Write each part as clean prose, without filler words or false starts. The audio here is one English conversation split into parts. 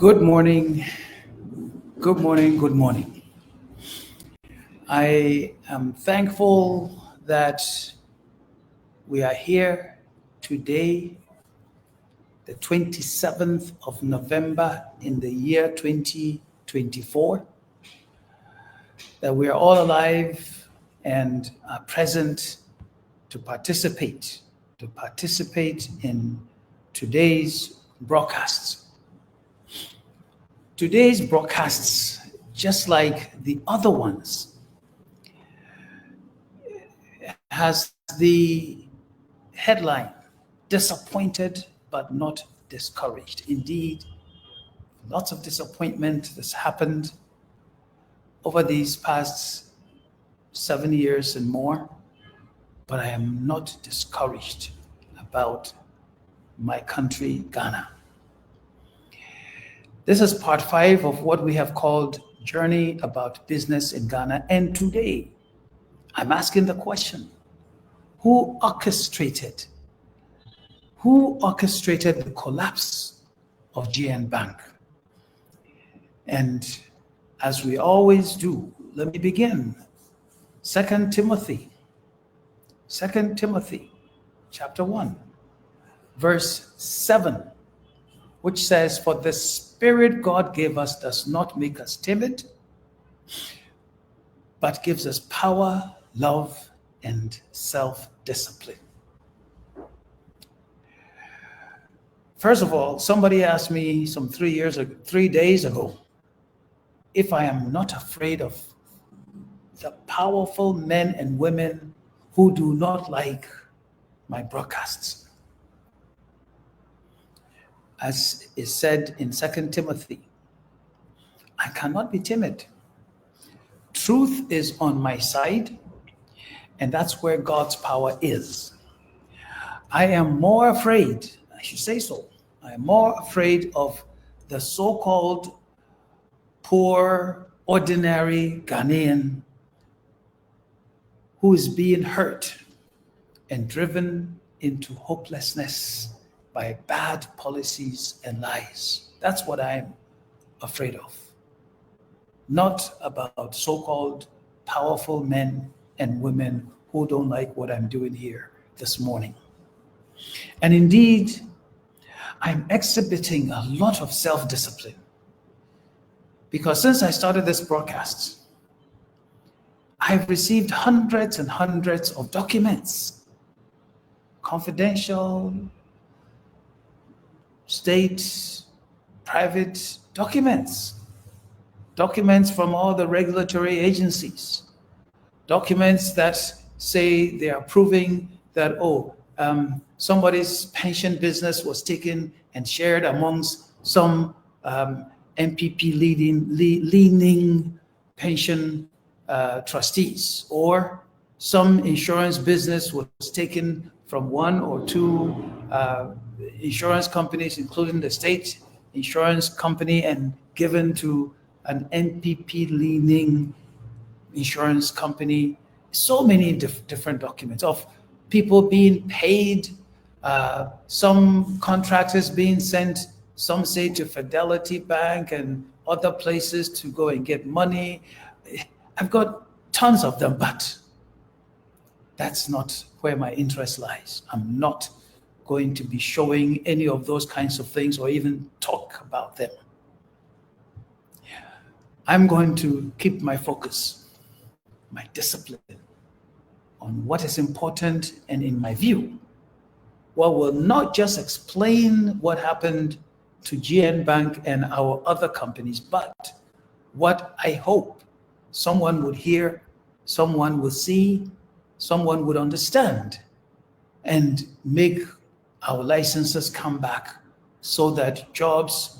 Good morning, good morning, good morning. I am thankful that we are here today, the 27th of November in the year 2024, that we are all alive and are present to participate in today's broadcasts. Today's broadcasts, just like the other ones, has the headline, Disappointed but Not Discouraged. Indeed, lots of disappointment has happened over these past 7 years and more, but I am not discouraged about my country, Ghana. This is part 5 of what we have called Journey About Business in Ghana. And today, I'm asking the question, who orchestrated the collapse of GN Bank? And as we always do, let me begin. 2 Timothy chapter 1, verse 7, which says, "For the Spirit God gave us does not make us timid, but gives us power, love, and self-discipline." First of all, somebody asked me 3 days ago, if I am not afraid of the powerful men and women who do not like my broadcasts. As is said in 2 Timothy, I cannot be timid. Truth is on my side, and that's where God's power is. I am more afraid, I should say so, I am more afraid of the so-called poor, ordinary Ghanaian who is being hurt and driven into hopelessness by bad policies and lies. That's what I'm afraid of. Not about so-called powerful men and women who don't like what I'm doing here this morning. And indeed, I'm exhibiting a lot of self-discipline, because since I started this broadcast, I've received hundreds and hundreds of documents, confidential, state, private documents from all the regulatory agencies, documents that say they are proving that, somebody's pension business was taken and shared amongst some NPP leaning pension trustees, or some insurance business was taken from one or two insurance companies, including the state insurance company, and given to an NPP leaning insurance company. So many different documents of people being paid, some contractors being sent, some say to Fidelity Bank and other places to go and get money. I've got tons of them, but that's not where my interest lies. I'm not going to be showing any of those kinds of things or even talk about them. I'm going to keep my focus, my discipline on what is important, and in my view, what will not just explain what happened to GN Bank and our other companies, but what I hope someone would hear, someone would see, someone would understand, and make our licenses come back so that jobs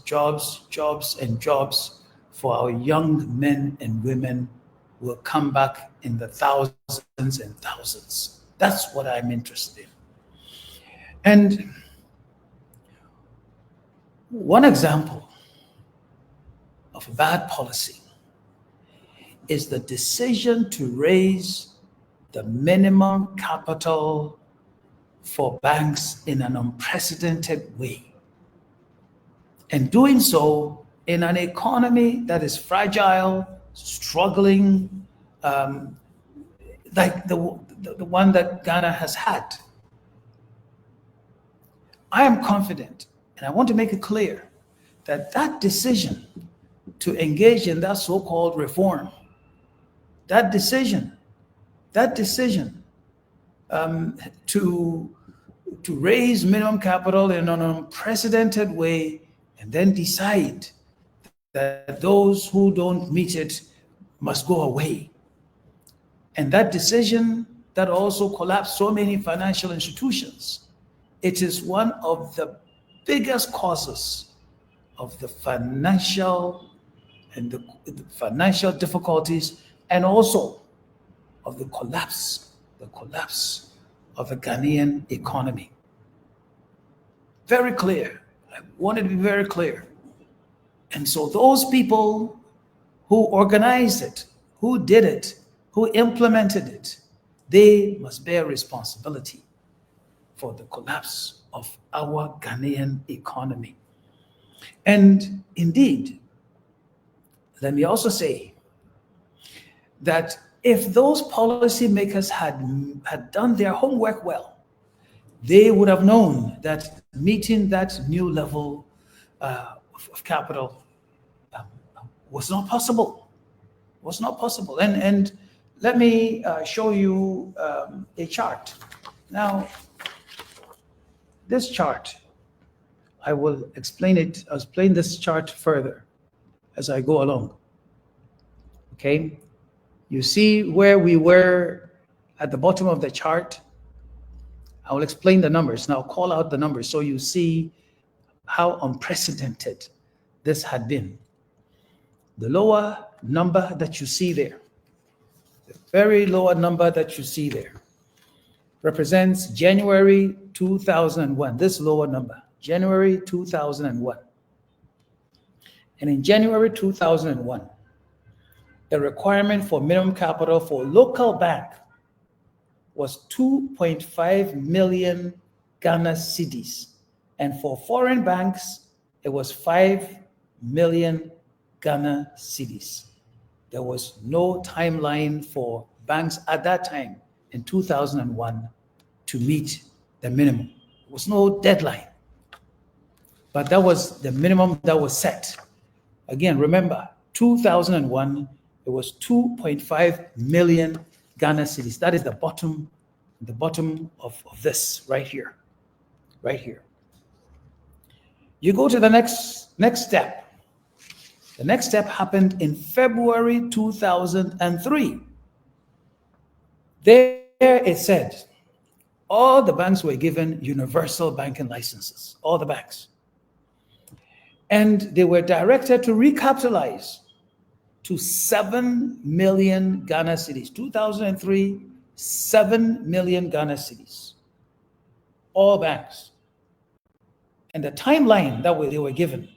for our young men and women will come back in the thousands and thousands. That's what I'm interested in. And one example of a bad policy is the decision to raise the minimum capital for banks in an unprecedented way. And doing so in an economy that is fragile, struggling, like the one that Ghana has had. I am confident, and I want to make it clear that that decision to engage in that so-called reform, that decision to raise minimum capital in an unprecedented way, and then decide that those who don't meet it must go away. And that decision that also collapsed so many financial institutions, it is one of the biggest causes of the financial and the financial difficulties, and also of the collapse of the Ghanaian economy. Very clear. I want it to be very clear. And so those people who organized it, who did it, who implemented it, they must bear responsibility for the collapse of our Ghanaian economy. And indeed, let me also say that if those policymakers had done their homework well, they would have known that meeting that new level of capital was not possible. And let me show you a chart. Now, this chart, I will explain it. I'll explain this chart further as I go along. Okay, you see where we were at the bottom of the chart. I will explain the numbers. Now call out the numbers so you see how unprecedented this had been. The lower number that you see there, the very lower number that you see there, represents January 2001, this lower number, January 2001. And in January 2001, the requirement for minimum capital for local bank was 2.5 million Ghana cedis. And for foreign banks, it was 5 million Ghana cedis. There was no timeline for banks at that time in 2001 to meet the minimum. There was no deadline. But that was the minimum that was set. Again, remember, 2001, it was 2.5 million Ghana cedis. That is the bottom of this right here. Right here. You go to the next step. The next step happened in February 2003. There it said, all the banks were given universal banking licenses, all the banks. And they were directed to recapitalize to 7 million Ghana cedis. 2003, 7 million Ghana cedis. All banks. And the timeline that they were given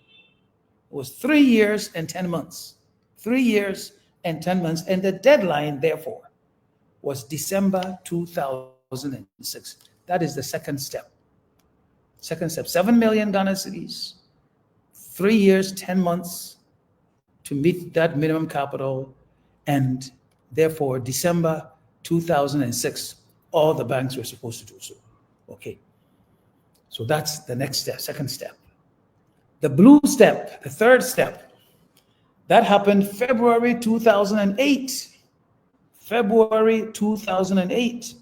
was 3 years and 10 months. 3 years and 10 months. And the deadline, therefore, was December 2006. That is the second step. 7 million Ghana cedis, 3 years, 10 months to meet that minimum capital, and therefore December 2006, all the banks were supposed to do so. Okay. So that's the next step, second step. The blue step, the third step, that happened February 2008. February 2008.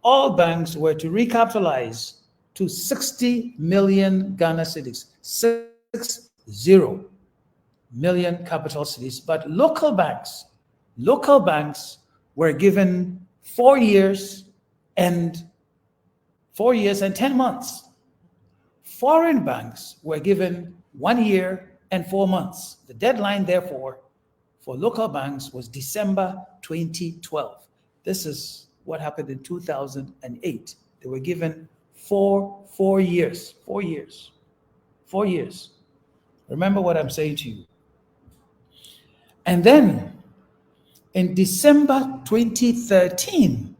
All banks were to recapitalize to 60 million Ghana cedis, 60 million capital cities. But local banks were given 4 years and 10 months. Foreign banks were given 1 year and 4 months. The deadline, therefore, for local banks was December 2012. This is what happened in 2008. They were given 4 years. Remember what I'm saying to you. And then in December 2013,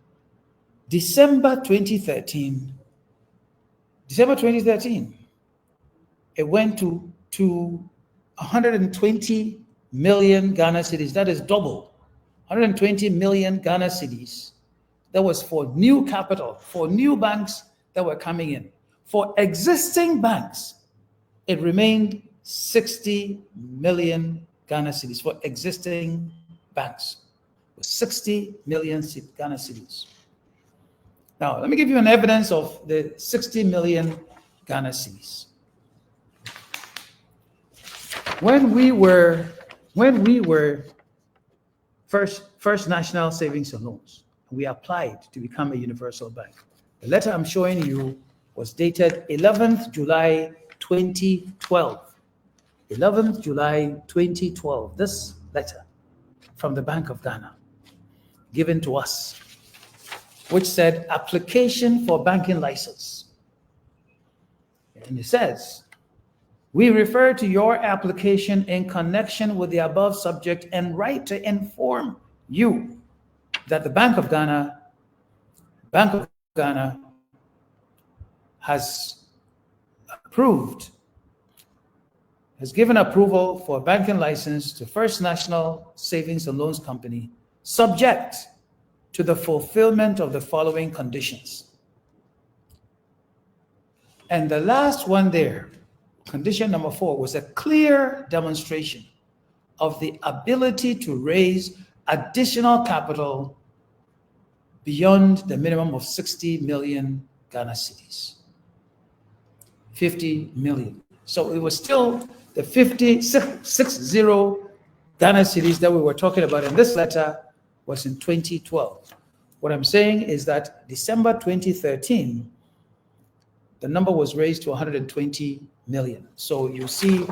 it went to 120 million Ghana cedis. That is double. 120 million Ghana cedis. That was for new capital, for new banks that were coming in. For existing banks, it remained 60 million Ghana cedis for existing banks. 60 million Ghana cedis. Now, let me give you an evidence of the 60 million Ghana cedis. When we were First National Savings and Loans, we applied to become a universal bank. The letter I'm showing you was dated 11th July 2012. 11th July 2012. This letter from the Bank of Ghana given to us, which said application for banking license. And it says, we refer to your application in connection with the above subject and write to inform you that the Bank of Ghana has given approval for a banking license to First National Savings and Loans Company, subject to the fulfillment of the following conditions. And the last one there, condition number 4, was a clear demonstration of the ability to raise additional capital beyond the minimum of 60 million Ghana cedis. 50 million. So it was still the 60 Ghana cedis that we were talking about in this letter was in 2012. What I'm saying is that December 2013, the number was raised to 120 million. So you see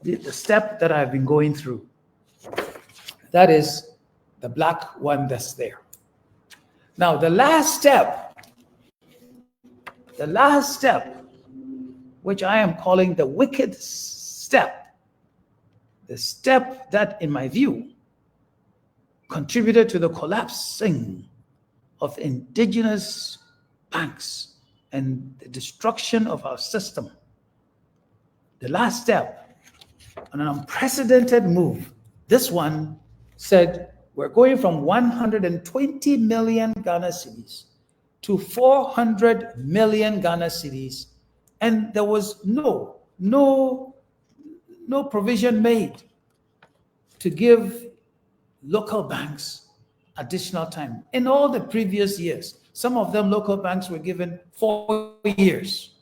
the step that I've been going through. That is the black one that's there. Now, the last step, which I am calling the wicked step, the step that, in my view, contributed to the collapsing of indigenous banks and the destruction of our system. The last step, on an unprecedented move, this one said, we're going from 120 million Ghana cedis to 400 million Ghana cedis, and there was no provision made to give local banks additional time. In all the previous years, some of them local banks were given 4 years.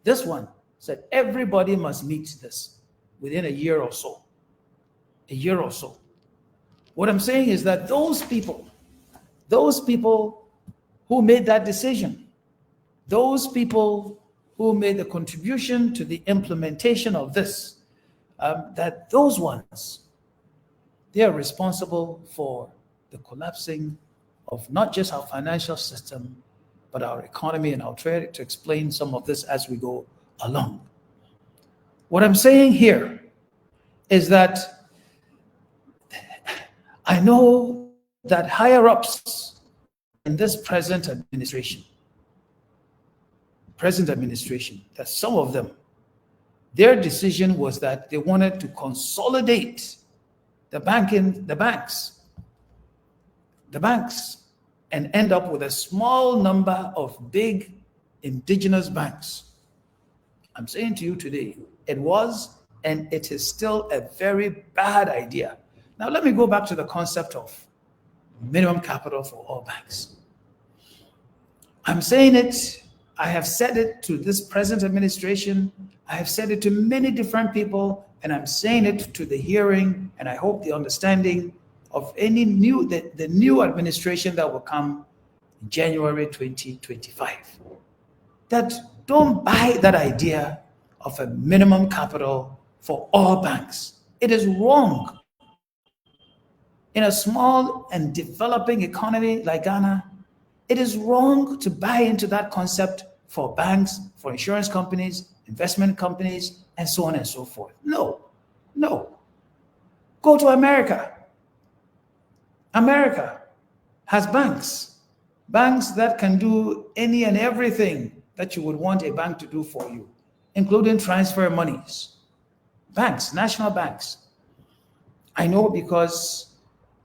This one said everybody must meet this within a year or so. A year or so. What I'm saying is that those people who made that decision, those people who made the contribution to the implementation of this, that those ones, they are responsible for the collapsing of not just our financial system, but our economy, and I'll try to explain some of this as we go along. What I'm saying here is that I know that higher ups in this present administration, that some of them, their decision was that they wanted to consolidate the banks, and end up with a small number of big indigenous banks. I'm saying to you today, it was and it is still a very bad idea. Now, let me go back to the concept of minimum capital for all banks. I'm saying it, I have said it to this present administration, I have said it to many different people, and I'm saying it to the hearing, and I hope the understanding of any the new administration that will come in January 2025. That don't buy that idea of a minimum capital for all banks. It is wrong. In a small and developing economy like Ghana, it is wrong to buy into that concept for banks, for insurance companies, investment companies, and so on and so forth. No. Go to America. America has banks that can do any and everything that you would want a bank to do for you, including transfer monies. Banks, national banks. I know because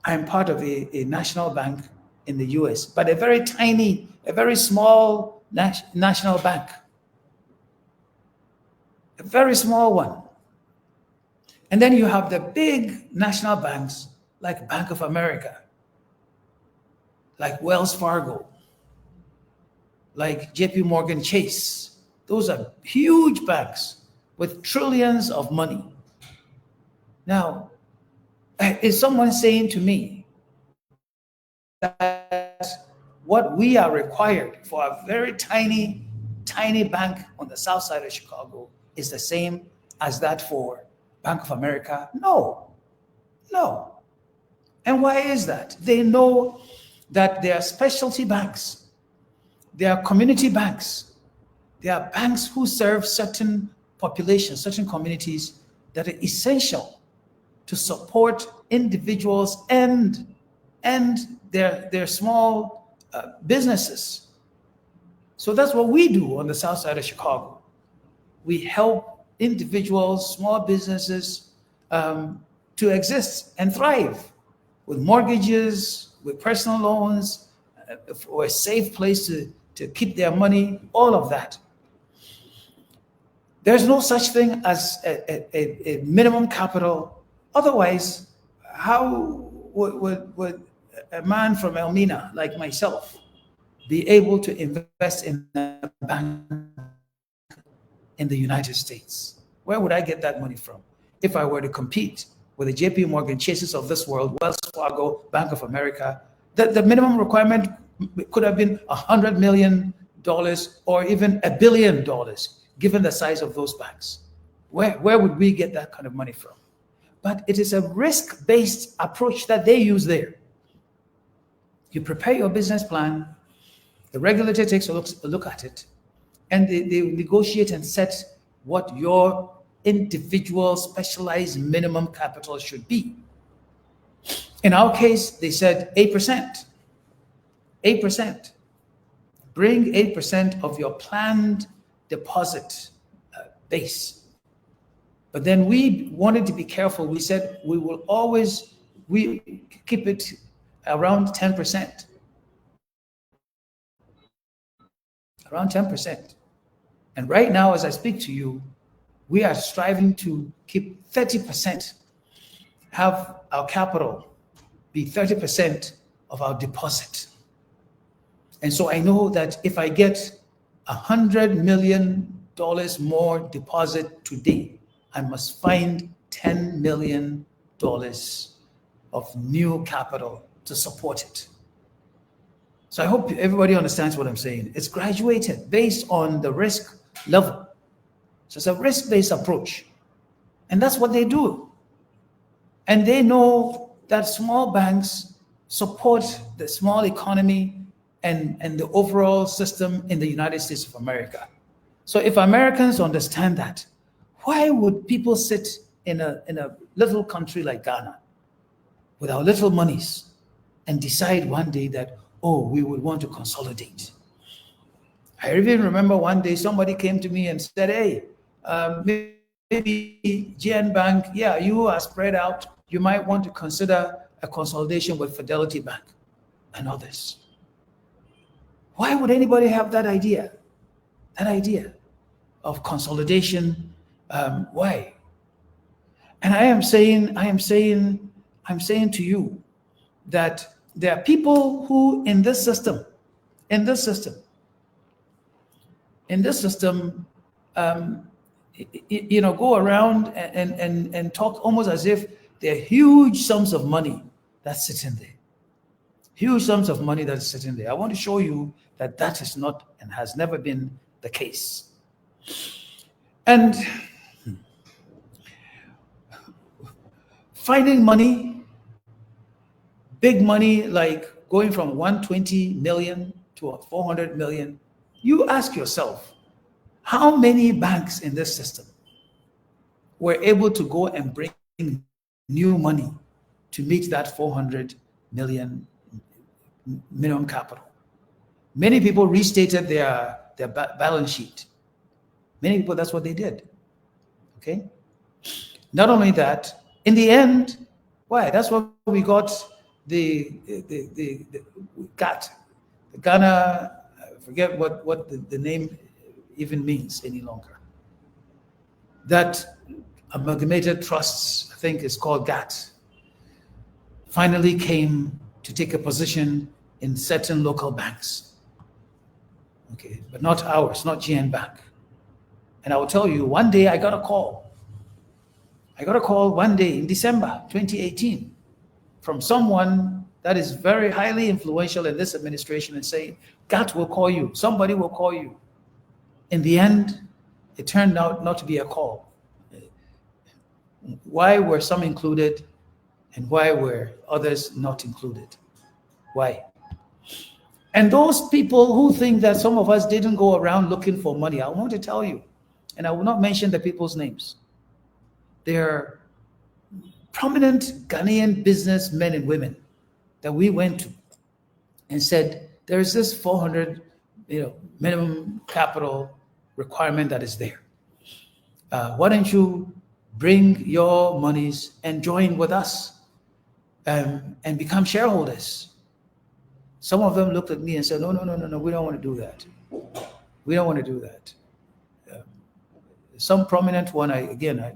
I'm part of a national bank in the US, but a very tiny, a very small national bank, a very small one. And then you have the big national banks like Bank of America, like Wells Fargo, like JP Morgan Chase. Those are huge banks with trillions of money. Now, is someone saying to me that what we are required for a very tiny, tiny bank on the south side of Chicago is the same as that for Bank of America? No, no. And why is that? They know that they are specialty banks. They are community banks. They are banks who serve certain populations, certain communities that are essential to support individuals and their small businesses. So that's what we do on the south side of Chicago. We help individuals, small businesses to exist and thrive with mortgages, with personal loans, or a safe place to keep their money, all of that. There's no such thing as a minimum capital. Otherwise, how would a man from Elmina like myself be able to invest in a bank in the United States? Where would I get that money from if I were to compete with the JP Morgan Chases of this world, Wells Fargo, Bank of America? The minimum requirement could have been $100 million or even $1 billion, given the size of those banks. Where would we get that kind of money from? But it is a risk-based approach that they use there. You prepare your business plan, the regulator takes a look at it, and they negotiate and set what your individual specialized minimum capital should be. In our case, they said 8%. 8%. Bring 8% of your planned deposit base. But then we wanted to be careful. We said we will always keep it around 10%. Around 10%. And right now, as I speak to you, we are striving to keep 30%, have our capital be 30% of our deposit. And so I know that if I get $100 million more deposit today, I must find $10 million of new capital to support it. So I hope everybody understands what I'm saying. It's graduated based on the risk level. So it's a risk-based approach. And that's what they do. And they know that small banks support the small economy and the overall system in the United States of America. So if Americans understand that, why would people sit in a little country like Ghana with our little monies and decide one day that, oh, we would want to consolidate? I even remember one day somebody came to me and said, hey, maybe GN Bank, yeah, you are spread out. You might want to consider a consolidation with Fidelity Bank and others. Why would anybody have that idea? That idea of consolidation? Why? And I am saying to you that there are people who in this system, go around and talk almost as if there are huge sums of money that's sitting there. Huge sums of money that's sitting there. I want to show you that that is not and has never been the case. And finding money, big money, like going from 120 million to 400 million, you ask yourself, how many banks in this system were able to go and bring new money to meet that 400 million minimum capital? Many people restated their balance sheet. Many people, that's what they did. Okay? Not only that, in the end, why? That's what we got the Ghana, I forget what the name even means any longer. That amalgamated trusts, I think is called GATT, finally came to take a position in certain local banks. Okay, but not ours, not GN Bank. And I will tell you, one day I got a call. I got a call one day in December 2018 from someone that is very highly influential in this administration and saying, GATT will call you, somebody will call you. In the end, it turned out not to be a call. Why were some included and why were others not included? Why? And those people who think that some of us didn't go around looking for money, I want to tell you, and I will not mention the people's names. They're prominent Ghanaian businessmen and women that we went to and said, there's this 400 minimum capital requirement that is there. Why don't you bring your monies and join with us and become shareholders? Some of them looked at me and said, no, we don't want to do that. We don't want to do that. Some prominent one, I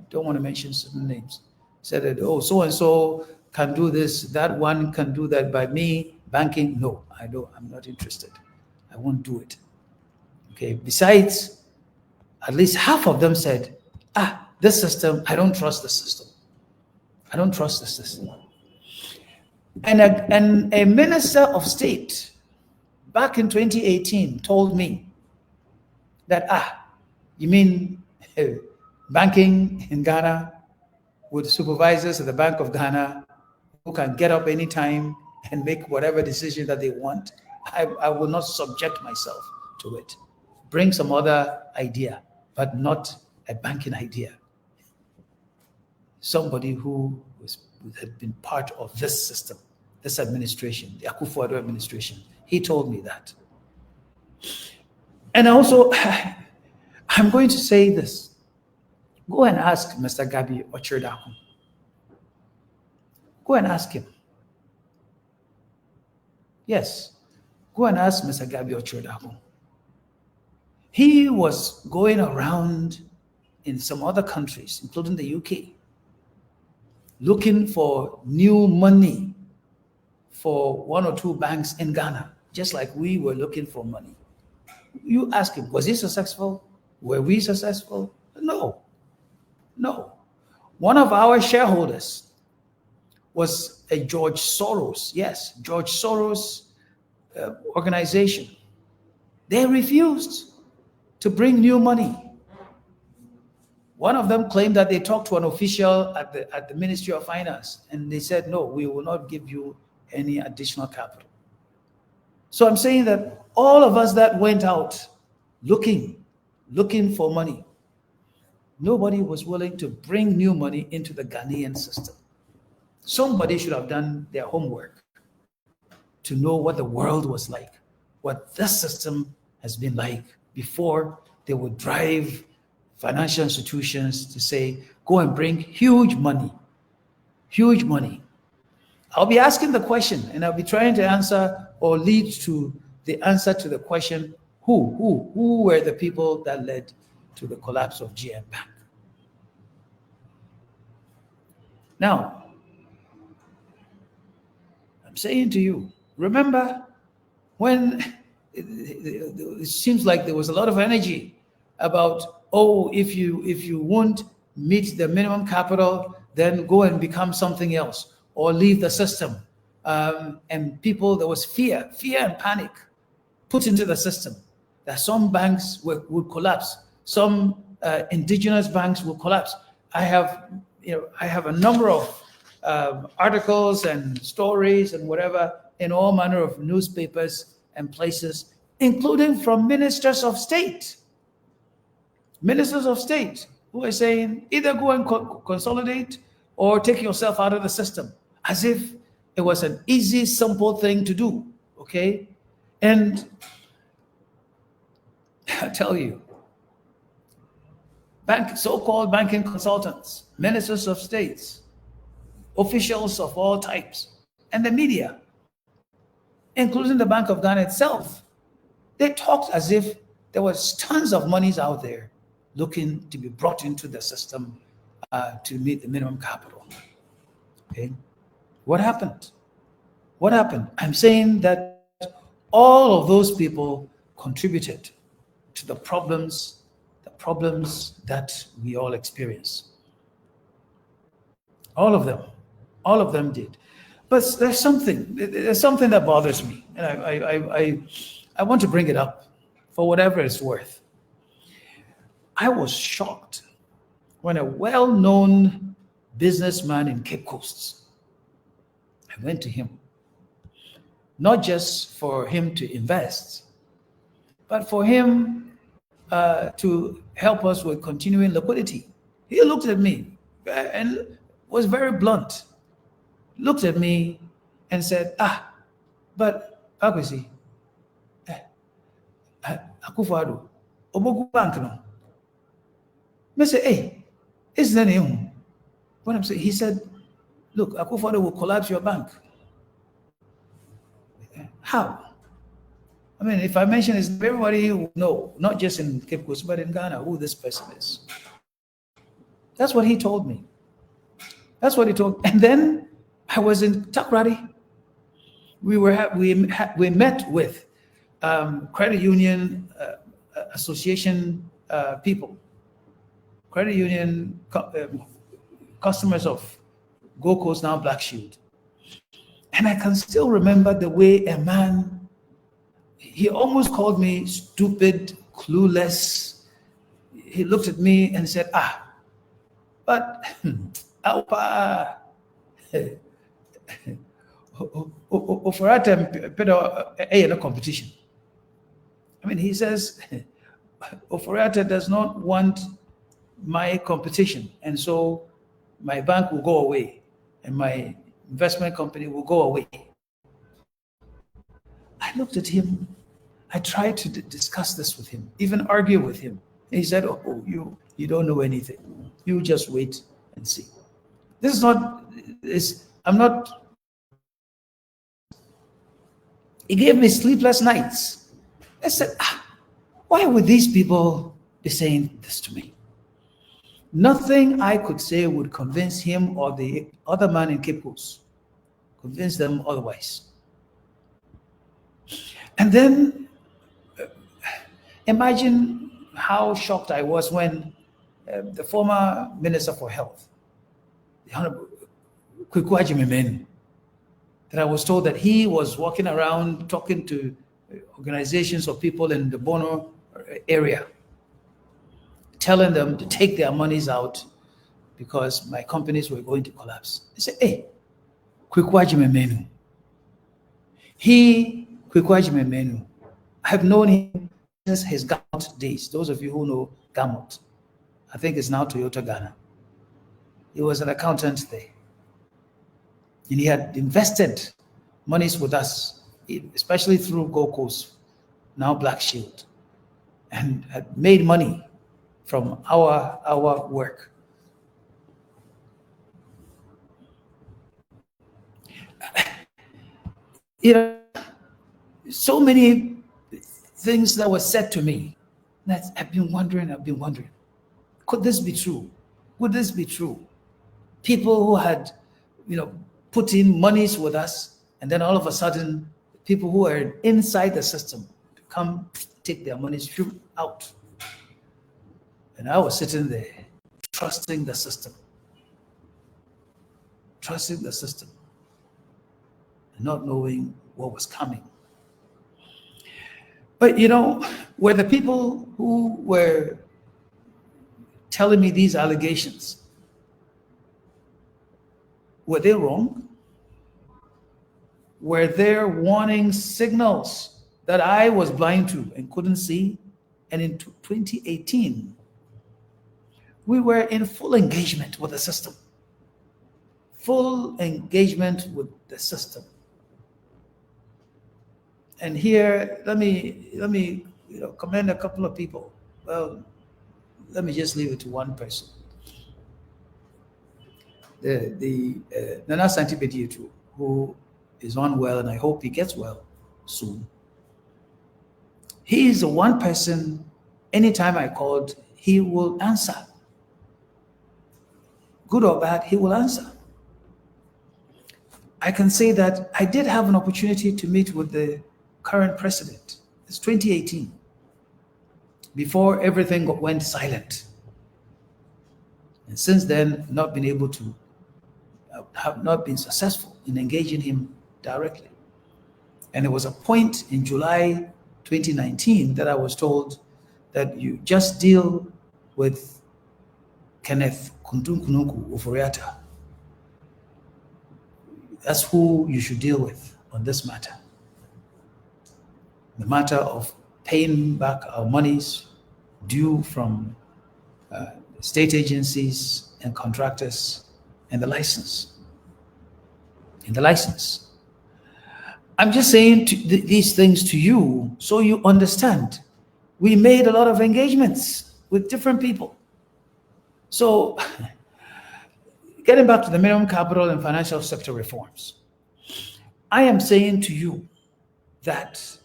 don't want to mention certain names, said that, oh, so-and-so can do this, that one can do that. By me, banking, no, I'm not interested. I won't do it. Okay, besides, at least half of them said, this system, I don't trust the system. I don't trust the system. And a minister of state back in 2018 told me that, you mean banking in Ghana with supervisors at the Bank of Ghana who can get up anytime and make whatever decision that they want? I will not subject myself to it. Bring some other idea, but not a banking idea. Somebody who had been part of this system, this administration, the Akufo-Addo administration, he told me that. And also, I'm going to say this. Go and ask Mr. Gabi Ocherdakun. Go and ask him. Yes, go and ask Mr. Gabi Ocherdakun. He was going around in some other countries, including the UK, looking for new money for one or two banks in Ghana, just like we were looking for money. You ask him, was he successful? Were we successful? No. One of our shareholders was a George Soros, George Soros organization. They refused to bring new money. One of them claimed that they talked to an official at the Ministry of Finance, and they said, no, we will not give you any additional capital. So I'm saying that all of us that went out looking for money, nobody was willing to bring new money into the Ghanaian system. Somebody should have done their homework to know what the world was like, what this system has been like before they would drive financial institutions to say, go and bring huge money. I'll be asking the question and I'll be trying to answer or lead to the answer to the question, who were the people that led to the collapse of GN Bank? Now, I'm saying to you, remember when it seems like there was a lot of energy about, if you won't meet the minimum capital, then go and become something else or leave the system. And there was fear and panic put into the system that some banks would collapse, some indigenous banks will collapse. I have a number of articles and stories and whatever in all manner of newspapers and places, including from ministers of state who are saying either go and consolidate or take yourself out of the system, as if it was an easy, simple thing to do, okay? And I tell you, so-called banking consultants, ministers of states, officials of all types, and the media, including the Bank of Ghana itself. They talked as if there was tons of monies out there looking to be brought into the system to meet the minimum capital. Okay, what happened? What happened? I'm saying that all of those people contributed to the problems that we all experience. All of them did. But there's something that bothers me, and I want to bring it up for whatever it's worth. I was shocked when a well-known businessman in Cape Coast, I went to him, not just for him to invest, but for him to help us with continuing liquidity. He looked at me and was very blunt. Looked at me and said, but Akwesi, Akufo-Addo, Obogu Bank no. I said, hey, isn't that him? What I'm saying, he said, look, Akufo-Addo will collapse your bank. How? I mean, if I mention this, everybody will know, not just in Cape Coast, but in Ghana, who this person is. That's what he told me. That's what he told me. And then I was in Takoradi. We met with credit union association people, credit union customers of Gold Coast, now Black Shield. And I can still remember the way a man, he almost called me stupid, clueless. He looked at me and said, but Alpa Oforata competition. I mean, he says Oforata does not want my competition, and so my bank will go away and my investment company will go away. I looked at him. I tried to discuss this with him, even argue with him. And he said, you don't know anything. You just wait and see. I'm not. He gave me sleepless nights. I said, why would these people be saying this to me? Nothing I could say would convince him or the other man in Cape Coast, convince them otherwise. And then imagine how shocked I was when the former Minister for Health, the Honorable Kweku Agyeman, that I was told that he was walking around talking to organizations of people in the Bono area, telling them to take their monies out because my companies were going to collapse. I said, hey, Kweku Agyeman, Kweku Agyeman, I've known him since his Gamut days. Those of you who know Gamut, I think it's now Toyota Ghana. He was an accountant there. And he had invested monies with us, especially through Gold Coast, now Black Shield, and had made money from our work. So many things that were said to me that I've been wondering, could this be true? Would this be true? People who had, put in monies with us, and then all of a sudden, people who are inside the system come take their monies out. And I was sitting there, trusting the system, and not knowing what was coming. But were the people who were telling me these allegations, were they wrong? Were there warning signals that I was blind to and couldn't see? And in 2018, we were in full engagement with the system. And here, let me commend a couple of people. Well, let me just leave it to one person. Nana Santi Bediatu, who is unwell, and I hope he gets well soon. He is the one person, anytime I called, he will answer. Good or bad, he will answer. I can say that I did have an opportunity to meet with the current president. It's 2018, before everything went silent. And since then, not been able to, have not been successful in engaging him directly. And there was a point in July 2019 that I was told that you just deal with Kenneth Kuntunkunuku Oforiatta. That's who you should deal with on this matter. The matter of paying back our monies due from state agencies and contractors and the license. I'm just saying these things to you so you understand. We made a lot of engagements with different people. So, getting back to the minimum capital and financial sector reforms, I am saying to you that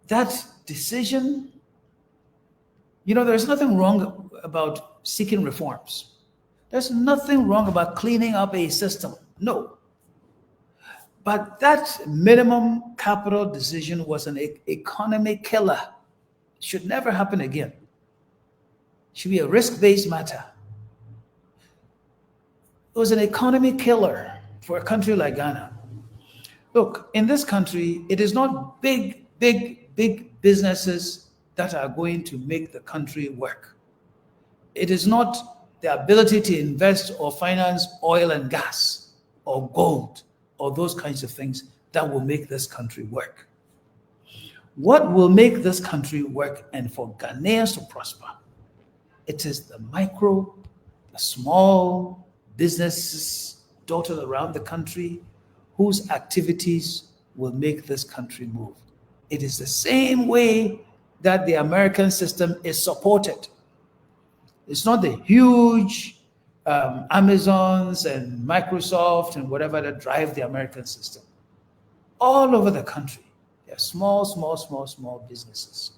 that decision, there's nothing wrong about seeking reforms. There's nothing wrong about cleaning up a system. No. But that minimum capital decision was an economy killer. It should never happen again. It should be a risk-based matter. It was an economy killer for a country like Ghana. Look, in this country, it is not big businesses that are going to make the country work. It is not the ability to invest or finance oil and gas or gold or those kinds of things that will make this country work. What will make this country work and for Ghanaians to prosper? It is the micro, the small businesses dotted around the country whose activities will make this country move. It is the same way that the American system is supported. It's not the huge Amazons and Microsoft and whatever that drive the American system. All over the country, there are small businesses.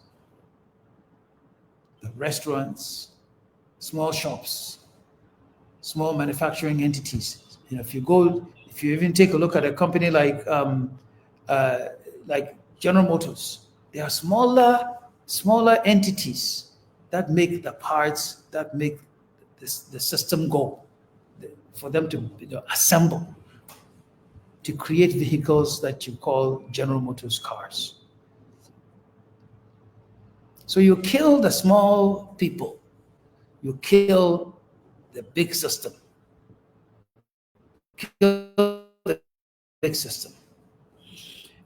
The restaurants, small shops, small manufacturing entities. If you even take a look at a company like General Motors, there are smaller entities that make the parts that make the system go, for them to assemble, to create vehicles that you call General Motors cars. So you kill the small people, you kill the big system.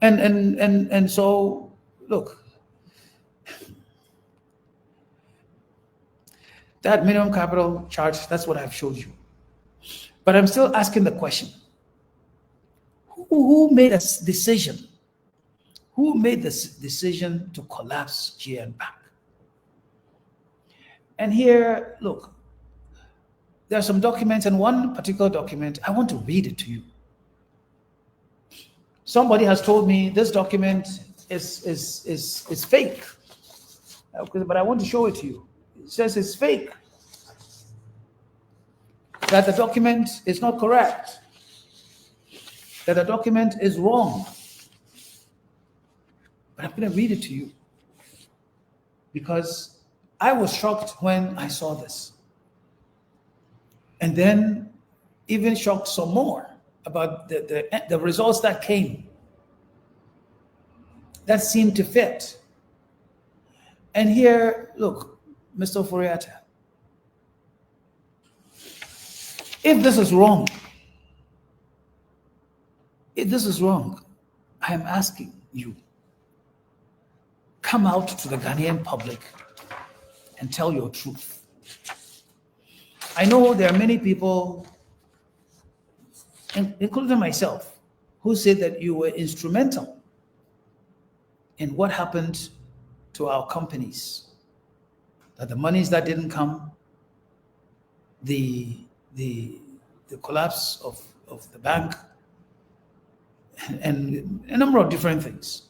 And so, look, that minimum capital charge, that's what I've showed you. But I'm still asking the question, who made this decision? Who made this decision to collapse GN Bank? And here, look, there are some documents, and one particular document, I want to read it to you. Somebody has told me this document is fake, but I want to show it to you. It says it's fake, that the document is not correct, that the document is wrong. But I'm going to read it to you because I was shocked when I saw this. And then even shocked some more about the results that came, that seemed to fit. And here, look, Mr. Oforiatta, if this is wrong, I am asking you, come out to the Ghanaian public and tell your truth. I know there are many people, including myself, who say that you were instrumental in what happened to our companies, that the monies that didn't come, the collapse of the bank, and a number of different things.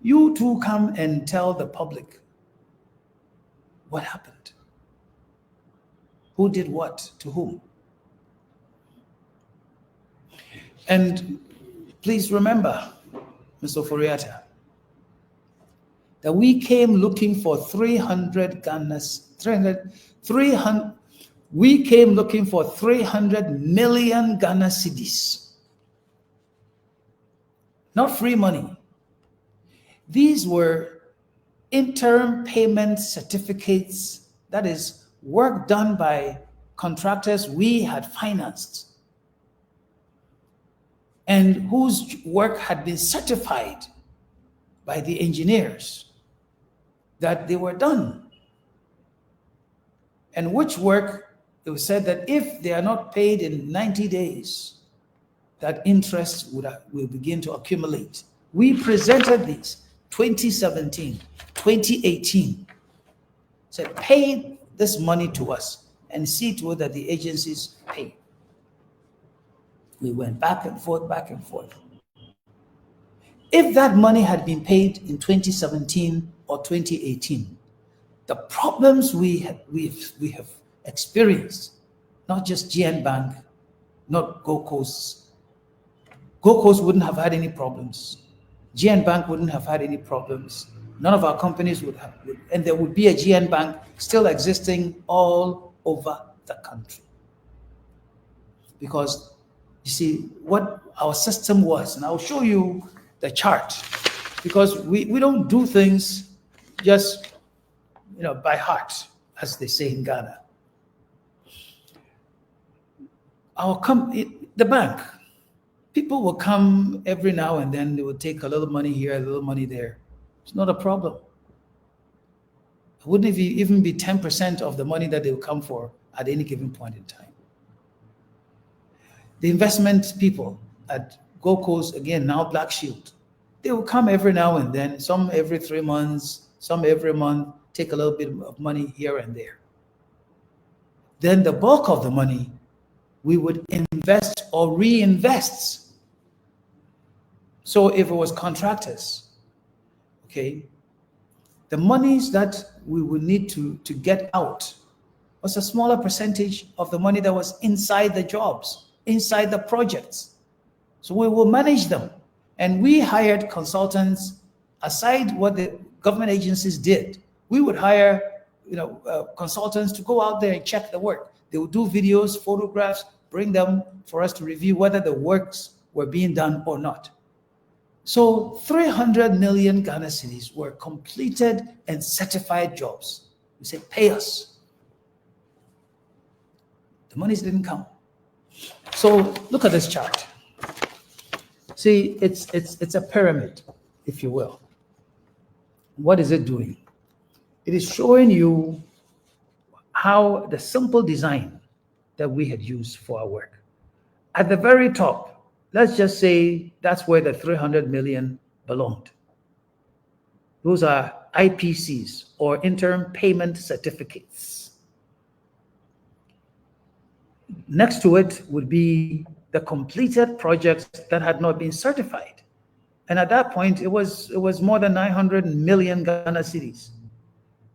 You too come and tell the public what happened. Who did what to whom? And please remember, Mr. Ofori-Atta, that we came looking for 300 million Ghana cedis. Not free money. These were interim payment certificates, that is, work done by contractors we had financed and whose work had been certified by the engineers that they were done. And which work, it was said that if they are not paid in 90 days, that interest will begin to accumulate. We presented these 2017, 2018, said pay this money to us and see to it that the agencies pay. We went back and forth, back and forth. If that money had been paid in 2017 or 2018, the problems we have experienced, not just GN Bank, not Gold Coast. Gold Coast wouldn't have had any problems. GN Bank wouldn't have had any problems. None of our companies would have, and there would be a GN Bank still existing all over the country. Because you see what our system was, and I'll show you the chart, because we don't do things just by heart, as they say in Ghana. The bank, people will come every now and then, they will take a little money here, a little money there. It's not a problem. It wouldn't even be 10% of the money that they will come for at any given point in time. The investment people at Gold Coast, again, now Black Shield, they will come every now and then, some every 3 months, some every month, take a little bit of money here and there. Then the bulk of the money, we would invest or reinvest. So if it was contractors, okay, the monies that we would need to get out was a smaller percentage of the money that was inside the jobs, inside the projects. So we will manage them. And we hired consultants, aside what the government agencies did. We would hire consultants to go out there and check the work. They would do videos, photographs, bring them for us to review whether the works were being done or not. So 300 million Ghana cedis were completed and certified jobs. We said, pay us. The monies didn't come. So look at this chart. See, it's a pyramid, if you will. What is it doing? It is showing you how the simple design that we had used for our work. At the very top, let's just say that's where the 300 million belonged. Those are IPCs, or interim payment certificates. Next to it would be the completed projects that had not been certified. And at that point, it was more than 900 million Ghana cedis.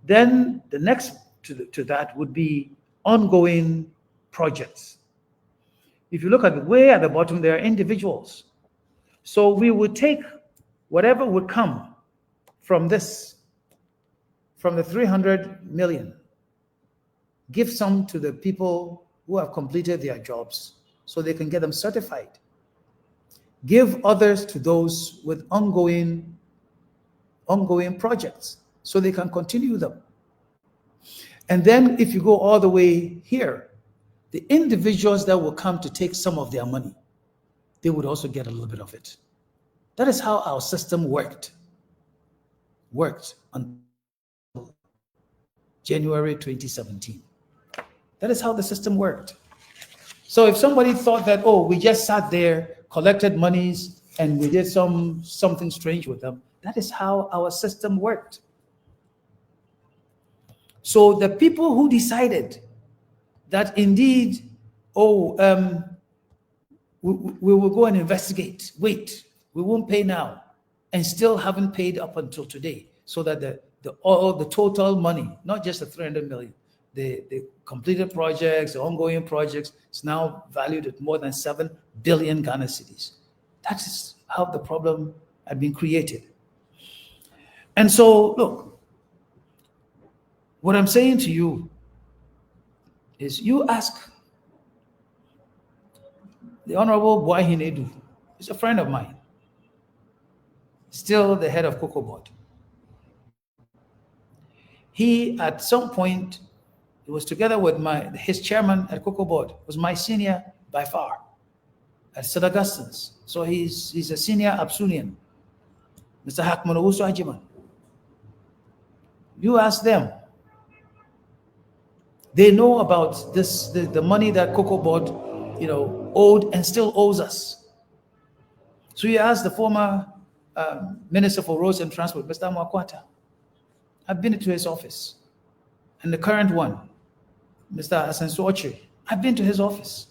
Then the next to that would be ongoing projects. If you look at way at the bottom, there are individuals. So we would take whatever would come from this, from the 300 million, give some to the people who have completed their jobs so they can get them certified. Give others to those with ongoing projects so they can continue them. And then if you go all the way here, the individuals that will come to take some of their money, they would also get a little bit of it. That is how our system worked until January 2017. That is how the system worked. So if somebody thought that, oh, we just sat there, collected monies, and we did something strange with them, that is how our system worked. So the people who decided that indeed, we will go and investigate, wait, we won't pay now, and still haven't paid up until today, so that the total money, not just the 300 million, the completed projects, the ongoing projects, is now valued at more than 7 billion Ghana cedis. That is how the problem had been created. And so, look, what I'm saying to you is, you ask the Honorable Boahin Edu. He's a friend of mine, still the head of Cocoa Board. He, at some point, he was together with his chairman at Cocoa Board, was my senior by far at St. Augustine's. So he's a senior Absunian, Mr. Hakman Owusu Ajiman. You ask them. They know about this, the money that Cocoa Board, owed and still owes us. So you ask the former Minister for Roads and Transport, Mr. Mwakwata. I've been to his office. And the current one, Mr. Asenso Ochi, I've been to his office.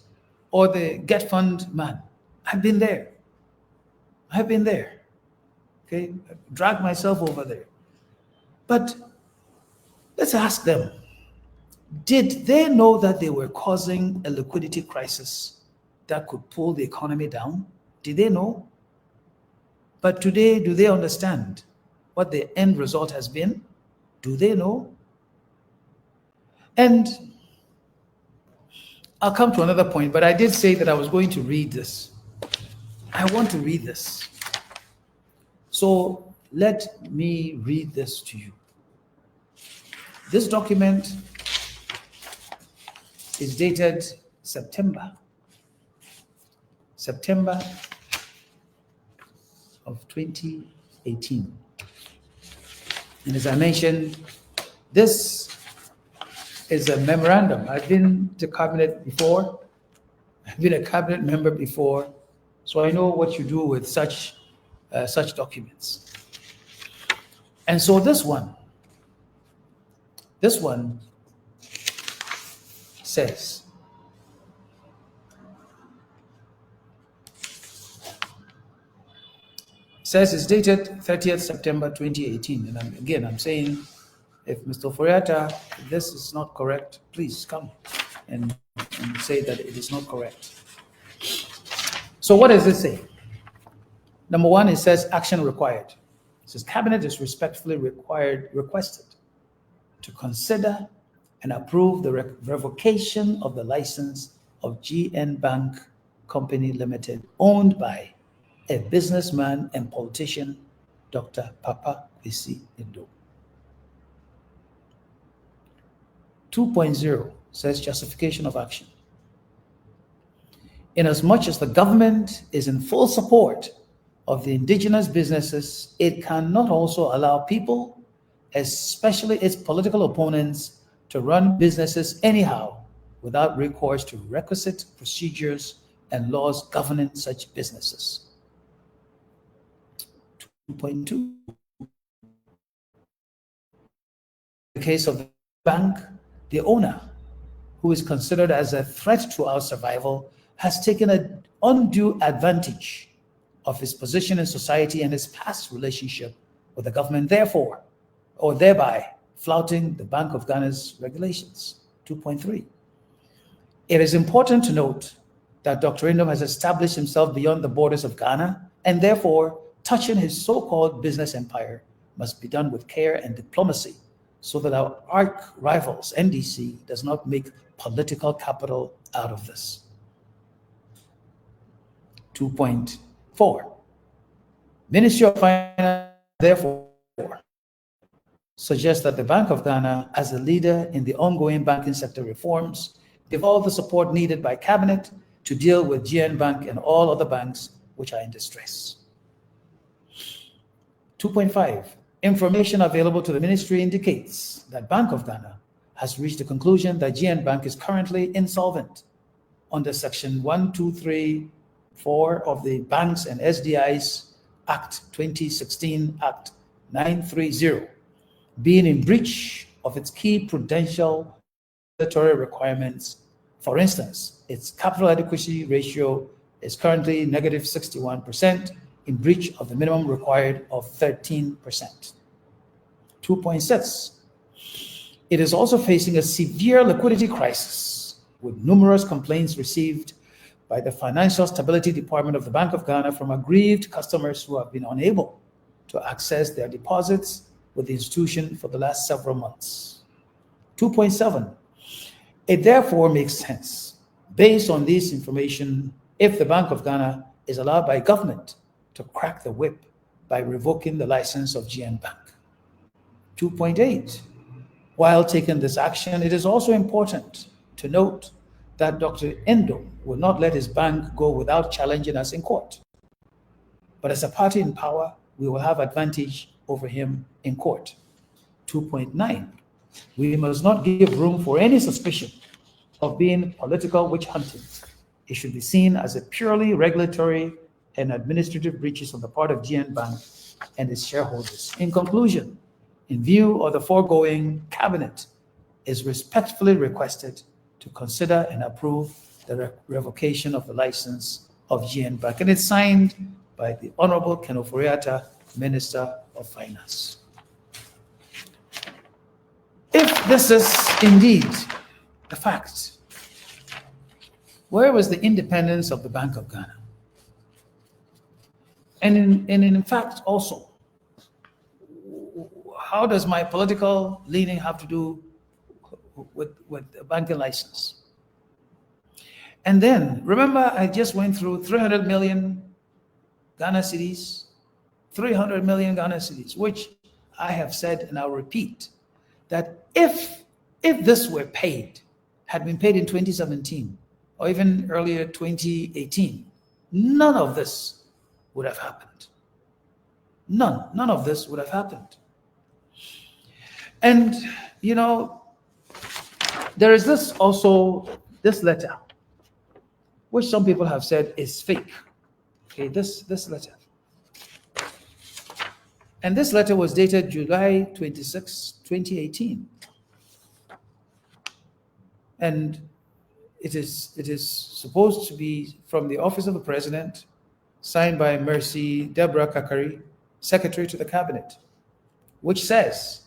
Or the Get Fund man, I've been there. Okay, I dragged myself over there. But let's ask them, did they know that they were causing a liquidity crisis that could pull the economy down? Did they know? But today, do they understand what the end result has been? Do they know? And I'll come to another point, but I did say that I was going to read this. I want to read this. So let me read this to you. This document is dated September of 2018. And as I mentioned, this is a memorandum. I've been to cabinet before. I've been a cabinet member before, so I know what you do with such documents. And so this one says, it's dated 30th September 2018. And I'm saying, if Mr. Ofori-Atta, if this is not correct, please come and say that it is not correct. So what does this say? Number one, it says action required. It says Cabinet is respectfully requested to consider and approve the revocation of the license of GN Bank Company Limited, owned by a businessman and politician, Dr. Papa Kwesi Ndoh. 2.0 says justification of action. Inasmuch as the government is in full support of the indigenous businesses, it cannot also allow people, especially its political opponents, to run businesses anyhow without recourse to requisite procedures and laws governing such businesses. 2.2. In the case of the bank, the owner, who is considered as a threat to our survival, has taken an undue advantage of his position in society and his past relationship with the government, therefore, or thereby flouting the Bank of Ghana's regulations. 2.3. It is important to note that Dr. Ndoh has established himself beyond the borders of Ghana, and therefore, touching his so-called business empire must be done with care and diplomacy, so that our arch rivals, NDC, does not make political capital out of this. 2.4. Ministry of Finance, therefore, suggests that the Bank of Ghana, as a leader in the ongoing banking sector reforms, give all the support needed by Cabinet to deal with GN Bank and all other banks which are in distress. 2.5. Information available to the ministry indicates that Bank of Ghana has reached the conclusion that GN Bank is currently insolvent under Section 1234 of the Banks and SDIs Act 2016, Act 930, being in breach of its key prudential regulatory requirements. For instance, its capital adequacy ratio is currently negative 61%, in breach of the minimum required of 13%. 2.6. It is also facing a severe liquidity crisis, with numerous complaints received by the Financial Stability Department of the Bank of Ghana from aggrieved customers who have been unable to access their deposits with the institution for the last several months. 2.7. It therefore makes sense, based on this information, if the Bank of Ghana is allowed by government to crack the whip by revoking the license of GN Bank. 2.8. While taking this action, it is also important to note that Dr. Endo will not let his bank go without challenging us in court. But as a party in power, we will have advantage over him in court. 2.9. We must not give room for any suspicion of being political witch hunting. It should be seen as a purely regulatory and administrative breaches on the part of GN Bank and its shareholders. In conclusion, in view of the foregoing, Cabinet is respectfully requested to consider and approve the revocation of the license of GN Bank. And it's signed by the Honorable Ken Ofori-Atta, Minister of Finance. If this is indeed the fact, where was the independence of the Bank of Ghana? And in fact, also, how does my political leaning have to do with a banking license? And then, remember, I just went through 300 million Ghana cedis, 300 million Ghana cedis, which I have said, and I'll repeat, that if this were paid, had been paid in 2017, or even earlier 2018, none of this would have happened. None of this would have happened. And, you know, there is this letter, which some people have said is fake. Okay, this letter. And this letter was dated July 26, 2018. And it is supposed to be from the Office of the President, signed by Mercy Deborah Kakari, Secretary to the Cabinet, which says,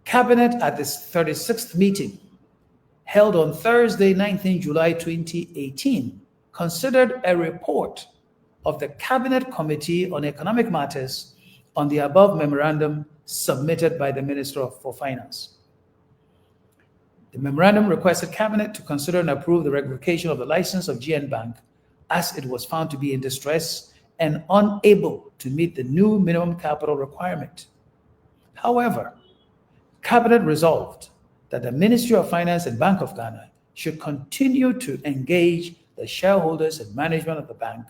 Cabinet at this 36th meeting held on Thursday, 19 July 2018, considered a report of the Cabinet Committee on Economic Matters on the above memorandum submitted by the Minister for Finance. The memorandum requested Cabinet to consider and approve the revocation of the license of GN Bank, as it was found to be in distress and unable to meet the new minimum capital requirement. However, Cabinet resolved that the Ministry of Finance and Bank of Ghana should continue to engage the shareholders and management of the bank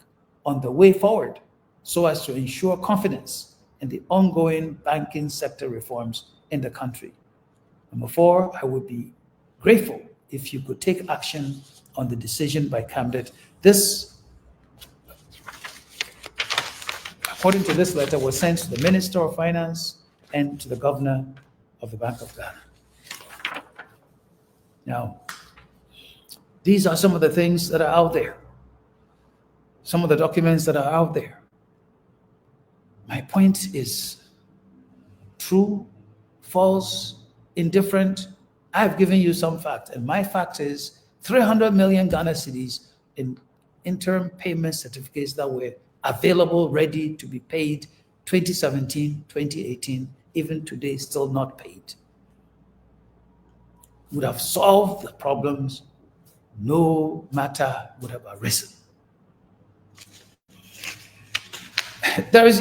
on the way forward, so as to ensure confidence in the ongoing banking sector reforms in the country. Number 4, I would be grateful if you could take action on the decision by Cabinet. This, according to this letter, was sent to the Minister of Finance and to the Governor of the Bank of Ghana. Now, these are some of the things that are out there, some of the documents that are out there. My point is true, false, indifferent. I've given you some fact, and my fact is 300 million Ghana cedis in interim payment certificates that were available, ready to be paid 2017, 2018, even today still not paid. Would have solved the problems, no matter would have arisen. Let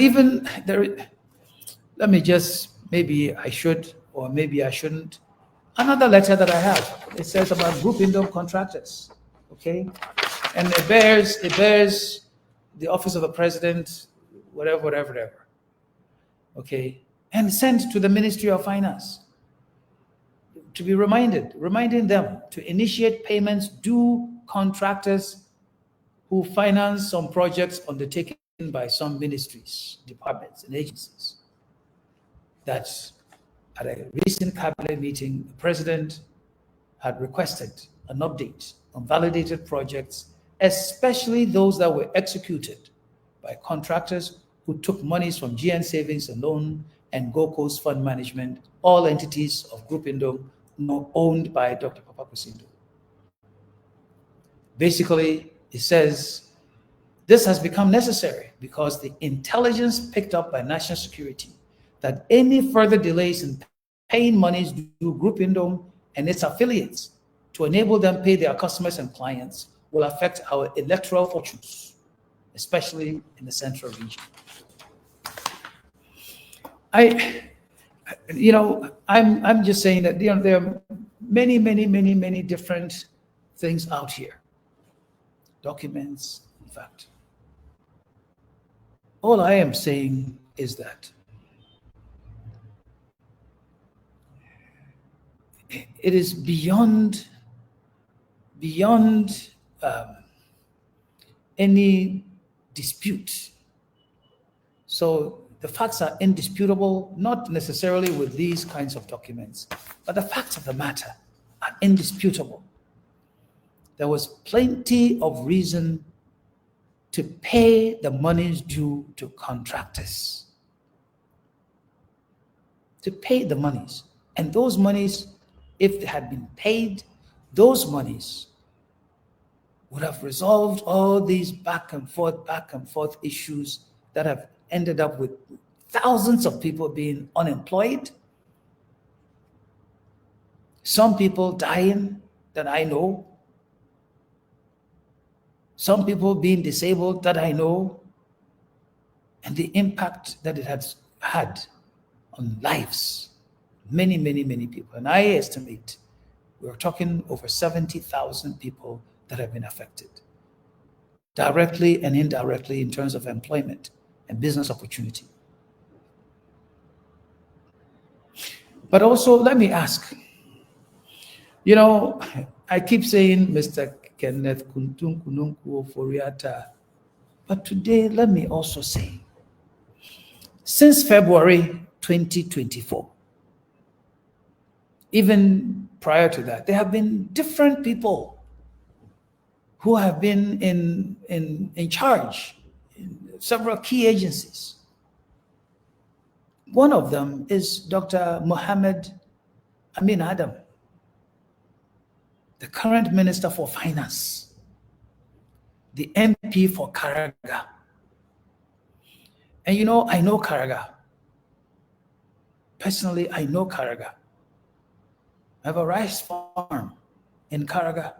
me just, maybe I should, or maybe I shouldn't. Another letter that I have, it says about group income contractors, okay? And it bears the Office of the President, whatever, okay? And sent to the Ministry of Finance to be reminding them to initiate payments due contractors who finance some projects undertaken by some ministries, departments, and agencies. That at a recent cabinet meeting, the president had requested an update on validated projects, especially those that were executed by contractors who took monies from GN Savings and Loan and Gold Coast Fund Management, all entities of Group Indom, owned by Dr. Papa Kusindo. Basically, it says this has become necessary because the intelligence picked up by national security that any further delays in paying monies to Group Indom and its affiliates to enable them pay their customers and clients will affect our electoral fortunes, especially in the central region. I'm just saying that there are many different things out here. Documents, in fact. All I am saying is that it is beyond any dispute. So the facts are indisputable, not necessarily with these kinds of documents, but the facts of the matter are indisputable. There was plenty of reason to pay the monies due to contractors. To pay the monies. And those monies, if they had been paid, those monies would have resolved all these back and forth issues that have ended up with thousands of people being unemployed. Some people dying that I know. Some people being disabled that I know, and the impact that it has had on lives, many people. And I estimate we're talking over 70,000 people that have been affected, directly and indirectly in terms of employment and business opportunity. But also, let me ask, I keep saying Mr. Kenneth Kuntunkununku Ofori-Atta. But today, let me also say, since February 2024, even prior to that, there have been different people who have been in charge in several key agencies. One of them is Dr. Mohammed Amin Adam, the current Minister for Finance, the MP for Karaga. And I know Karaga. Personally, I know Karaga. I have a rice farm in Karaga.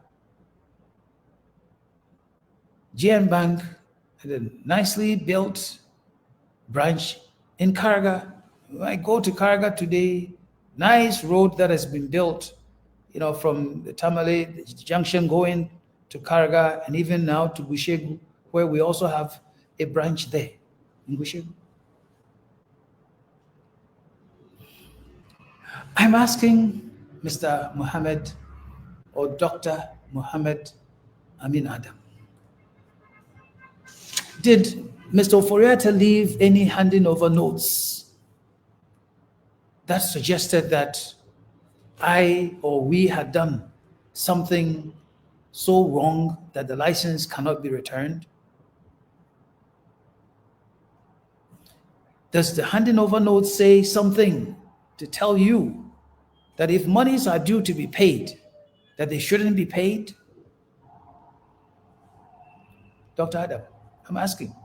GN Bank had a nicely built branch in Karaga. When I go to Karaga today, nice road that has been built, from the Tamale Junction going to Karaga, and even now to Gushegu, where we also have a branch there in Gushegu. I'm asking Mr. Mohammed or Dr. Mohammed Amin Adam, did Mr. Ofori-Atta leave any handing over notes that suggested that I or we had done something so wrong that the license cannot be returned? Does the handing over note say something to tell you that if monies are due to be paid, that they shouldn't be paid? Dr. Adam, I'm asking.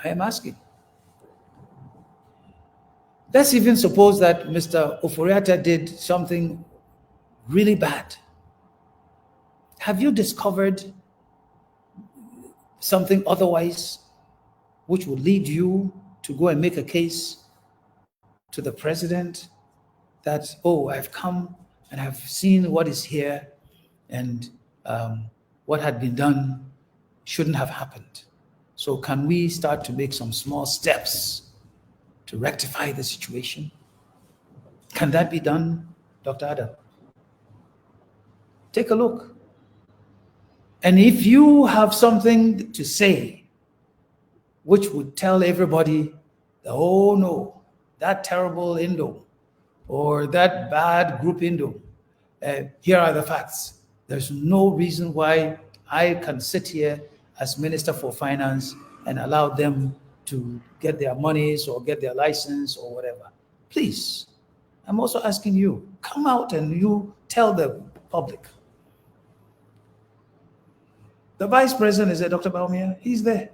I am asking. Let's even suppose that Mr. Ofori-Atta did something really bad. Have you discovered something otherwise which would lead you to go and make a case to the president that, I've come and I've seen what is here, and what had been done shouldn't have happened. So can we start to make some small steps to rectify the situation? Can that be done, Dr. Adam? Take a look. And if you have something to say which would tell everybody that, no, that terrible Indo or that bad group Indo. Here are the facts. There's no reason why I can sit here as Minister for Finance and allow them to get their monies or get their license or whatever. Please, I'm also asking you, come out and you tell the public. The Vice President is there, Dr. Bawumia. He's there.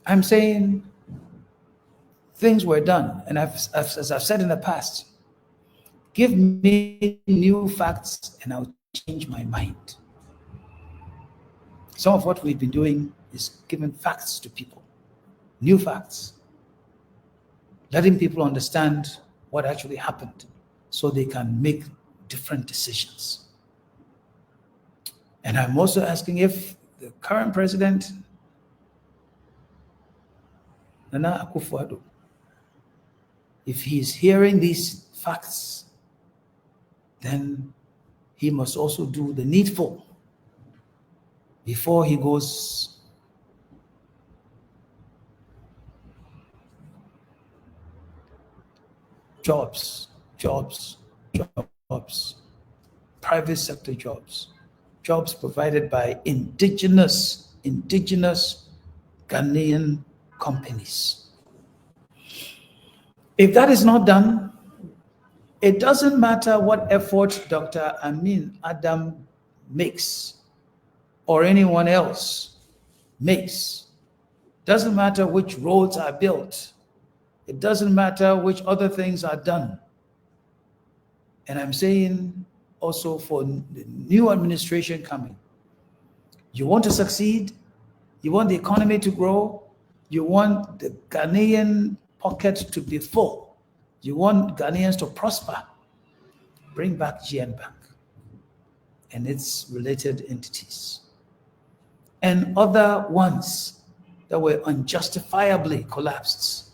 I'm saying things were done, and as I've said in the past, give me new facts and I'll change my mind. Some of what we've been doing is giving facts to people, new facts, letting people understand what actually happened so they can make different decisions. And I'm also asking if the current president, Nana Akufo-Addo, if he's hearing these facts, then he must also do the needful before he goes jobs, private sector jobs provided by indigenous Ghanaian companies. If that is not done, it doesn't matter what effort Dr. Amin Adam makes or anyone else makes. Doesn't matter which roads are built. It doesn't matter which other things are done. And I'm saying also for the new administration coming, you want to succeed, you want the economy to grow, you want the Ghanaian pocket to be full, you want Ghanaians to prosper, bring back GN Bank and its related entities and other ones that were unjustifiably collapsed.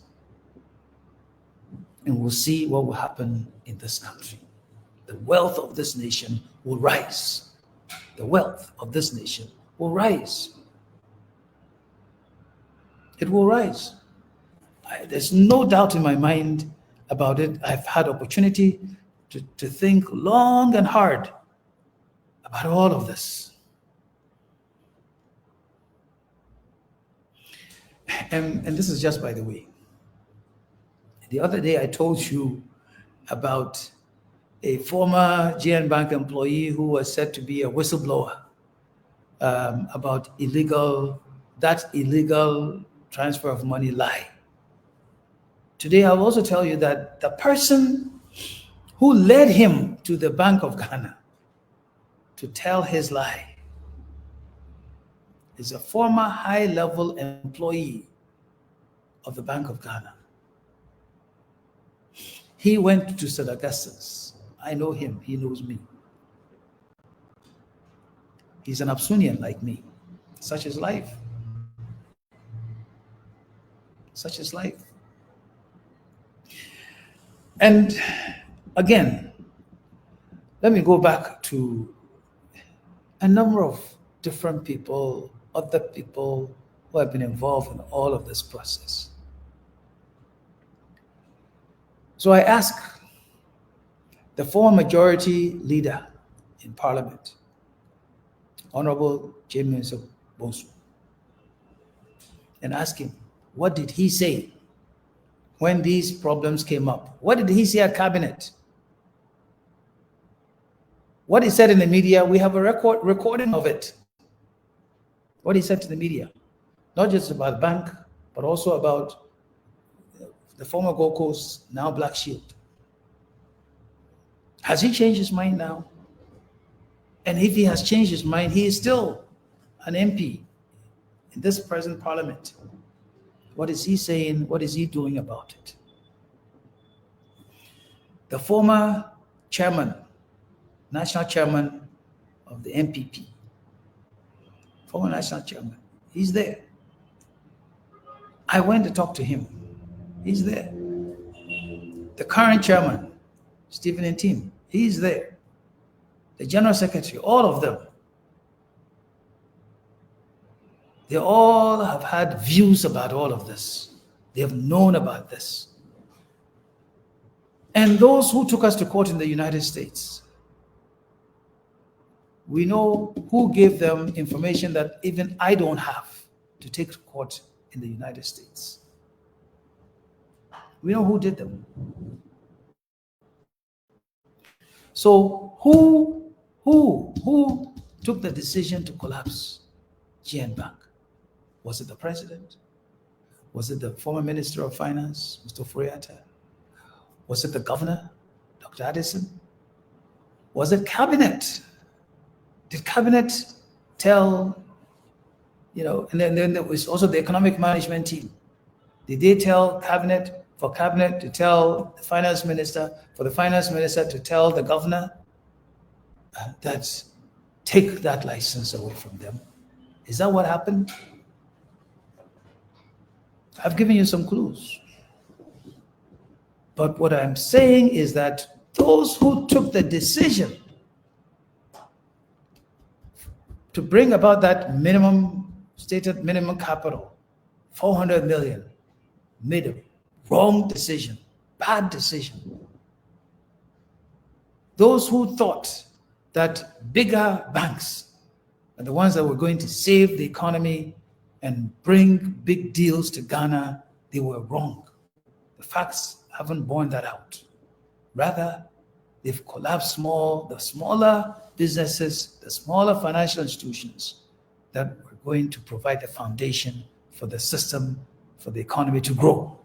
And we'll see what will happen in this country. The wealth of this nation will rise. The wealth of this nation will rise. It will rise. There's no doubt in my mind about it. I've had opportunity to think long and hard about all of this. And this is just by the way. The other day I told you about a former GN Bank employee who was said to be a whistleblower about illegal transfer of money lie. Today I'll also tell you that the person who led him to the Bank of Ghana to tell his lie is a former high-level employee of the Bank of Ghana. He went to St. Augustine's. I know him, he knows me. He's an Absunian like me. Such is life. Such is life. And again, let me go back to a number of different people, other people who have been involved in all of this process. So I ask the former majority leader in Parliament, Honorable James Bonsu, and ask him, what did he say when these problems came up? What did he say at Cabinet? What he said in the media, we have a recording of it. What he said to the media, not just about the bank, but also about the former Gold Coast, now Black Shield. Has he changed his mind now? And if he has changed his mind, he is still an MP in this present parliament. What is he saying? What is he doing about it? The former chairman, national chairman of the NPP, former national chairman, he's there. I went to talk to him. He's there. The current chairman, Stephen Ntim, he's there. The general secretary, all of them. They all have had views about all of this. They have known about this. And those who took us to court in the United States, we know who gave them information that even I don't have to take to court in the United States. We know who did them. So who took the decision to collapse GN Bank? Was it the president? Was it the former Minister of Finance, Mr. Furiata? Was it the governor, Dr. Addison? Was it cabinet? Did cabinet tell, and then there was also the economic management team. Did they tell cabinet, for cabinet to tell the finance minister, for the finance minister to tell the governor that take that license away from them? Is that what happened? I've given you some clues. But what I'm saying is that those who took the decision to bring about that stated minimum capital, 400 million, made a wrong decision, bad decision. Those who thought that bigger banks are the ones that were going to save the economy and bring big deals to Ghana, they were wrong. The facts haven't borne that out. Rather, they've collapsed the smaller businesses, the smaller financial institutions that were going to provide the foundation for the system, for the economy to grow.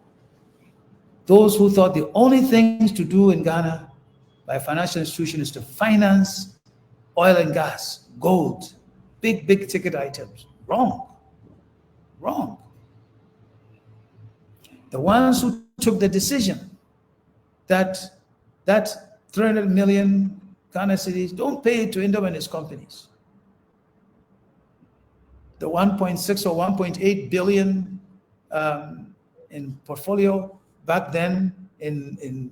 Those who thought the only things to do in Ghana by a financial institution is to finance oil and gas, gold, big ticket items. Wrong. The ones who took the decision that 300 million Ghana cedis don't pay it to Indom and his companies. The 1.6 or 1.8 billion in portfolio back then in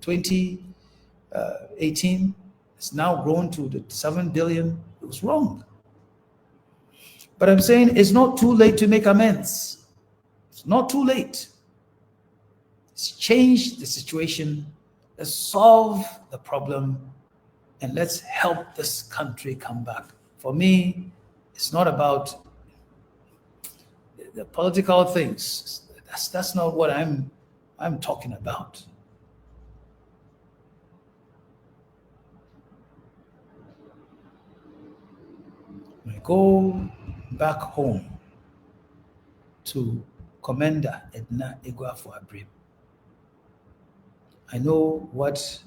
2018, it's now grown to the 7 billion. It was wrong. But I'm saying it's not too late to make amends. It's not too late. Let's change the situation. Let's solve the problem. And let's help this country come back. For me, it's not about the political things. That's not what I'm talking about. I go back home to Commander Edna Iguafu-Abrim. I know what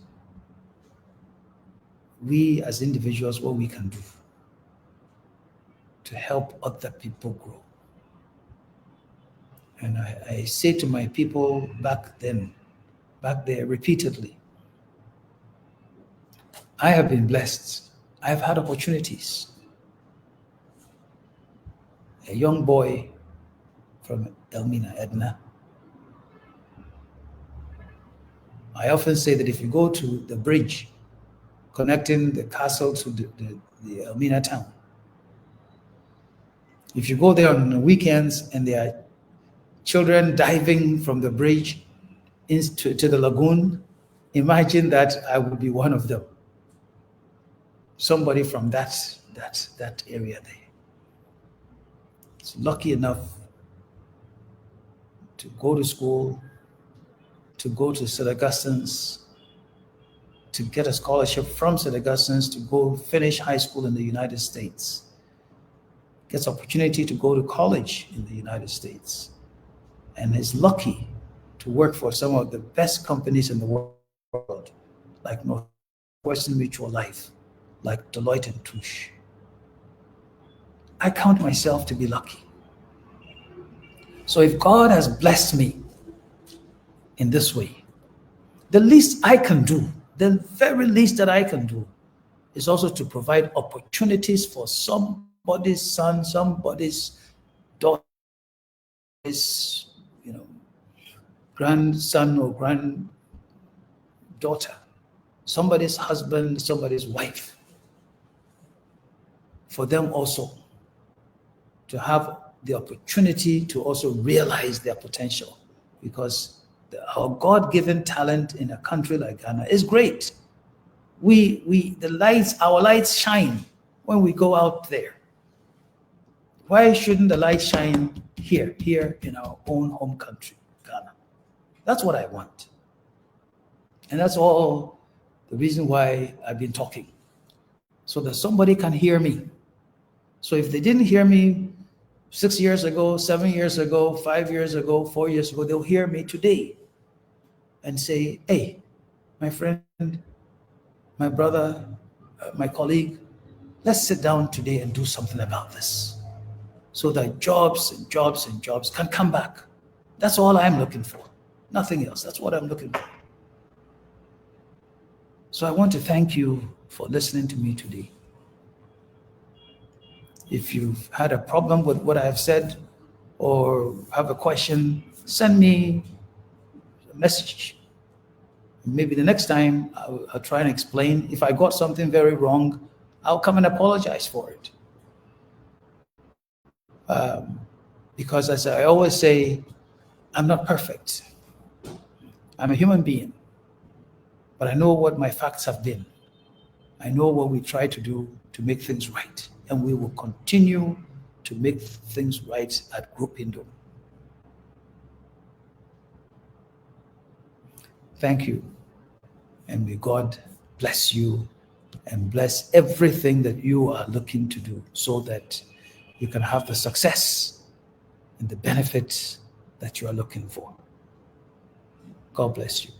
we as individuals, what we can do to help other people grow. And I say to my people back there repeatedly, I have been blessed. I've had opportunities. A young boy from Elmina, Edna. I often say that if you go to the bridge connecting the castle to the Elmina town, if you go there on the weekends and there are children diving from the bridge into the lagoon, imagine that I would be one of them. Somebody from that area there. It's lucky enough to go to school, to go to St. Augustine's, to get a scholarship from St. Augustine's to go finish high school in the United States. Gets opportunity to go to college in the United States. And is lucky to work for some of the best companies in the world, like Northwestern Mutual Life, like Deloitte and Touche. I count myself to be lucky. So if God has blessed me in this way, the least I can do, the very least that I can do, is also to provide opportunities for somebody's son, somebody's daughter, grandson or granddaughter, somebody's husband, somebody's wife, for them also to have the opportunity to also realize their potential, because our God-given talent in a country like Ghana is great. Our lights shine when we go out there. Why shouldn't the light shine here in our own home country, Ghana? That's what I want. And that's all the reason why I've been talking, so that somebody can hear me. So if they didn't hear me 6 years ago, 7 years ago, 5 years ago, 4 years ago, they'll hear me today and say, hey, my friend, my brother, my colleague, let's sit down today and do something about this, so that jobs and jobs and jobs can come back. That's all I'm looking for. Nothing else. That's what I'm looking for. So I want to thank you for listening to me today. If you've had a problem with what I've said or have a question, send me a message. Maybe the next time I'll try and explain. If I got something very wrong, I'll come and apologize for it. Because as I always say, I'm not perfect. I'm a human being, but I know what my facts have been. I know what we try to do to make things right, and we will continue to make things right at Group Indo. Thank you, and may God bless you and bless everything that you are looking to do, so that you can have the success and the benefits that you are looking for. God bless you.